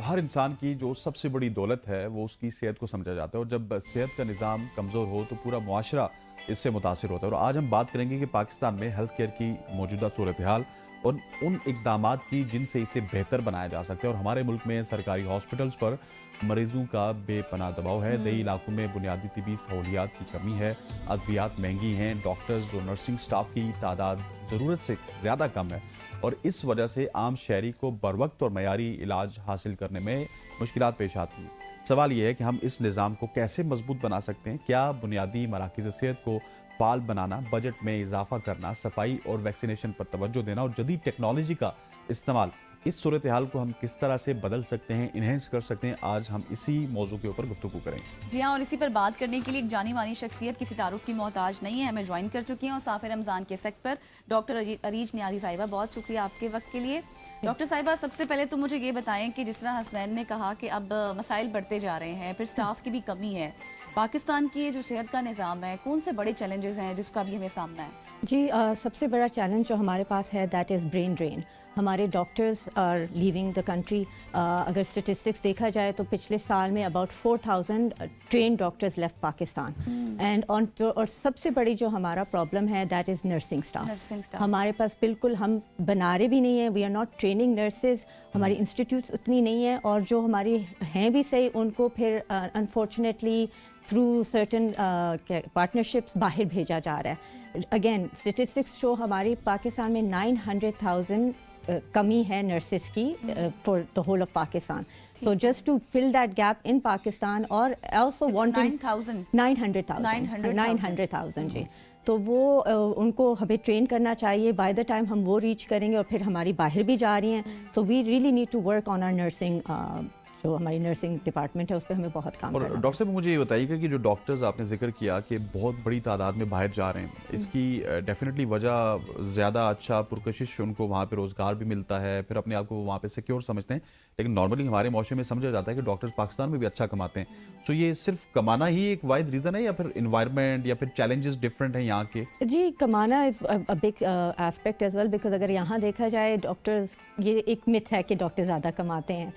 ہر انسان کی جو سب سے بڑی دولت ہے وہ اس کی صحت کو سمجھا جاتا ہے، اور جب صحت کا نظام کمزور ہو تو پورا معاشرہ اس سے متاثر ہوتا ہے۔ اور آج ہم بات کریں گے کہ پاکستان میں ہیلتھ کیئر کی موجودہ صورتحال اور ان اقدامات کی جن سے اسے بہتر بنایا جا سکتا ہے۔ اور ہمارے ملک میں سرکاری ہاسپٹلز پر مریضوں کا بے پناہ دباؤ ہے، دیہی علاقوں میں بنیادی طبی سہولیات کی کمی ہے، ادویات مہنگی ہیں، ڈاکٹرز اور نرسنگ سٹاف کی تعداد ضرورت سے زیادہ کم ہے، اور اس وجہ سے عام شہری کو بروقت اور معیاری علاج حاصل کرنے میں مشکلات پیش آتی ہیں۔ سوال یہ ہے کہ ہم اس نظام کو کیسے مضبوط بنا سکتے ہیں؟ کیا بنیادی مراکز صحت کو فعال بنانا، بجٹ میں اضافہ کرنا، صفائی اور ویکسینیشن پر توجہ دینا اور جدید ٹیکنالوجی کا استعمال، اس صورتحال کو ہم کس طرح سے بدل سکتے ہیں، انہینس کر سکتے ہیں؟ آج ہم اسی موضوع کے اوپر گفتگو کریں گے۔ جی ہاں، اور اسی پر بات کرنے کے لیے ایک جانی مانی شخصیت کسی تعارف کی محتاج نہیں ہے، ہمیں جوائن کر چکی ہیں اور صاف رمضان کے سیکٹ پر ڈاکٹر عریج نیازی صاحبہ، بہت شکریہ آپ کے وقت کے لیے۔ ڈاکٹر صاحبہ، سب سے پہلے تو مجھے یہ بتائیں کہ جس طرح حسنین نے کہا کہ اب مسائل بڑھتے جا رہے ہیں، پھر سٹاف کی بھی کمی ہے، پاکستان کی جو صحت کا نظام ہے، کون سے بڑے چیلنجز ہیں جس کا بھی ہمیں سامنا ہے؟ جی سب سے بڑا چیلنج جو ہمارے پاس ہے دیٹ از برین ڈرین۔ ہمارے doctors are leaving the country. اگر اسٹیٹسٹکس دیکھا جائے تو پچھلے سال میں about 4000 trained doctors left Pakistan, and اور سب سے بڑی جو ہمارا پرابلم ہے دیٹ از نرسنگ اسٹاف۔ ہمارے پاس بالکل، ہم بنا رہے بھی نہیں ہیں، we are not training nurses, ہماری انسٹیٹیوٹس اتنی نہیں ہیں، اور جو ہماری ہیں بھی صحیح ان کو پھر انفارچونیٹلی تھرو سرٹن پارٹنرشپس باہر بھیجا جا رہا ہے۔ اگین اسٹیٹسٹکس جو ہماری پاکستان میں 900,000 کمی ہے نرسز کی for the whole of Pakistan. So just to fill that gap in Pakistan, اور آلسو وانٹنگ 900,000 جی، تو وہ ان کو ہمیں ٹرین کرنا چاہیے۔ بائی دا ٹائم ہم وہ ریچ کریں گے اور پھر ہماری باہر بھی جا رہی ہیں، تو we really need to work on our nursing, جو ہماری نرسنگ ڈپارٹمنٹ ہے اس پہ ہمیں بہت کام کرنا ہے۔ اور ڈاکٹر صاحب مجھے یہ بتائیے گا کہ جو ڈاکٹرز آپ نے ذکر کیا کہ بہت بڑی تعداد میں باہر جا رہے ہیں، اس کی ڈیفینیٹلی وجہ زیادہ اچھا پرکشش ان کو وہاں پہ روزگار بھی ملتا ہے، پھر اپنے آپ کو وہاں پہ سیکیور سمجھتے ہیں، لیکن نارملی ہمارے معاشرے میں سمجھا جاتا ہے کہ ڈاکٹرز پاکستان میں بھی اچھا کماتے ہیں۔ سو یہ صرف کمانا ہی ایک واحد ریزن ہے، یا پھر انوائرمنٹ یا پھر چیلنجز ڈفرینٹ ہیں یہاں کے؟ جی، کمانا is a big aspect as well, because اگر یہاں دیکھا جائے ڈاکٹرز، یہ ایک متھ ہے کہ ڈاکٹر زیادہ کماتے ہیں،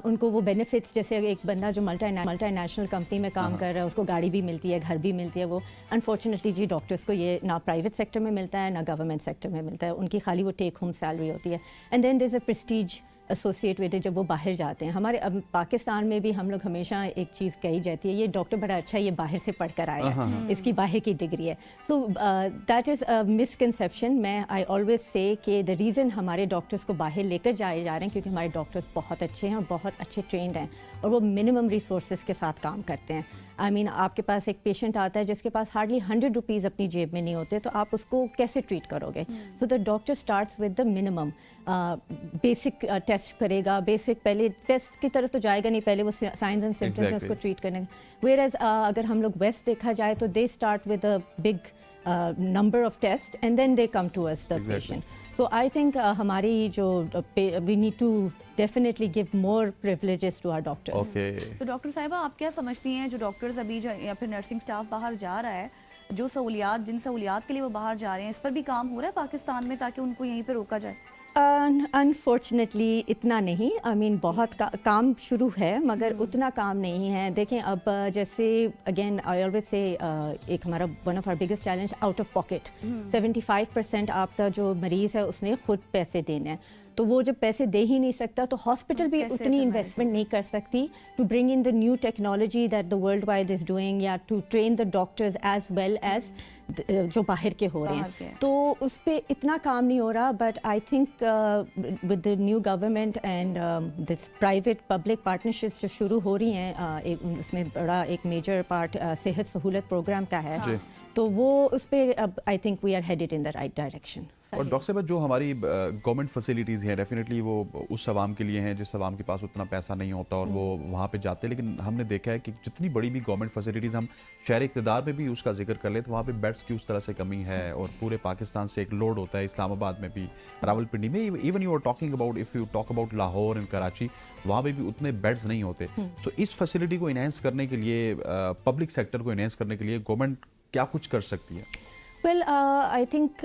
ان کو وہ بینیفٹس، جیسے ایک بندہ جو ملٹی نیشنل کمپنی میں کام کر رہا ہے اس کو گاڑی بھی ملتی ہے، گھر بھی ملتی ہے، وہ انفارچونیٹلی جی ڈاکٹرس کو یہ نہ پرائیویٹ سیکٹر میں ملتا ہے نہ گورنمنٹ سیکٹر میں ملتا ہے، ان کی خالی وہ ٹیک ہوم سیلری ہوتی ہے، and then there is a prestige associated with جب وہ باہر جاتے ہیں۔ ہمارے اب پاکستان میں بھی ہم لوگ ہمیشہ ایک چیز کہی جاتی ہے، یہ ڈاکٹر بڑا اچھا ہے، یہ باہر سے پڑھ کر آیا ہے، اس کی باہر کی ڈگری ہے۔ So that is a misconception. میں آئی آلویز سے کہ دا ریزن ہمارے ڈاکٹرس کو باہر لے کر جائے جا رہے ہیں کیونکہ ہمارے ڈاکٹرس بہت اچھے ہیں اور بہت اچھے ٹرینڈ ہیں، اور وہ منیمم ریسورسز کے ساتھ کام کرتے ہیں۔ آئی مین آپ کے پاس ایک پیشنٹ آتا ہے جس کے پاس ہارڈلی 100 روپیز اپنی جیب میں نہیں ہوتے، تو آپ اس کو کیسے ٹریٹ کرو گے؟ So the doctor starts with the minimum. Basic test کرے گا، بیسک پہلے ٹیسٹ کی طرف تو جائے گا نہیں، پہلے وہ سائنس اینڈ سمپٹمس اس کو ٹریٹ کرنے گا۔ ویئر ایز اگر ہم لوگ ویسٹ دیکھا جائے تو they start with a big number of tests and then they come to us, the patient. So I think ہماری جو we need to definitely give more privileges to our doctors. Okay. تو doctor صاحبہ، آپ کیا سمجھتی ہیں جو doctors ابھی یا پھر نرسنگ سٹاف باہر جا رہا ہے، جو سہولیات جن سہولیات کے لیے وہ باہر جا رہے ہیں، اس پر بھی کام ہو رہا ہے پاکستان میں تاکہ ان کو یہیں پہ روکا جائے؟ انفارچونیٹلی اتنا نہیں، آئی مین بہت کام شروع ہے مگر اتنا کام نہیں ہے۔ دیکھیں اب جیسے اگین آئی آلویز سے ایک ہمارا one of our biggest challenge out of pocket. 75% آپ کا جو مریض ہے اس نے خود پیسے دینے ہیں، تو وہ جب پیسے دے ہی نہیں سکتا تو ہاسپٹل بھی اتنی انویسٹمنٹ نہیں کر سکتی to bring in the new technology that the world wide is doing, یا to train the doctors as well as جو باہر کے ہو رہے ہیں، تو اس پہ اتنا کام نہیں ہو رہا۔ But I think with the new government and this private public partnership جو شروع ہو رہی ہیں، اس میں بڑا ایک میجر پارٹ صحت سہولت پروگرام کا ہے، تو وہ اس پہ اب I think we are headed in the right direction. اور ڈاکٹر صاحب، جو ہماری گورنمنٹ فیسلٹیز ہیں ڈیفینیٹلی وہ اس عوام کے لیے ہیں جس عوام کے پاس اتنا پیسہ نہیں ہوتا اور وہ وہاں پہ جاتے ہیں، لیکن ہم نے دیکھا ہے کہ جتنی بڑی بھی گورنمنٹ فیسلٹیز، ہم شہر اقتدار میں بھی اس کا ذکر کر لیں تو وہاں پہ بیڈس کی اس طرح سے کمی ہے، اور پورے پاکستان سے ایک لوڈ ہوتا ہے، اسلام آباد میں بھی، راول پنڈی میں، even you are talking about, if you talk about Lahore and Karachi, وہاں پہ بھی اتنے بیڈز نہیں ہوتے۔ سو اس فیسلٹی کو انہینس کرنے کے لیے، پبلک سیکٹر کو انہینس کرنے کے لیے گورنمنٹ کیا کچھ کر سکتی ہے؟ Well, I think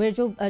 where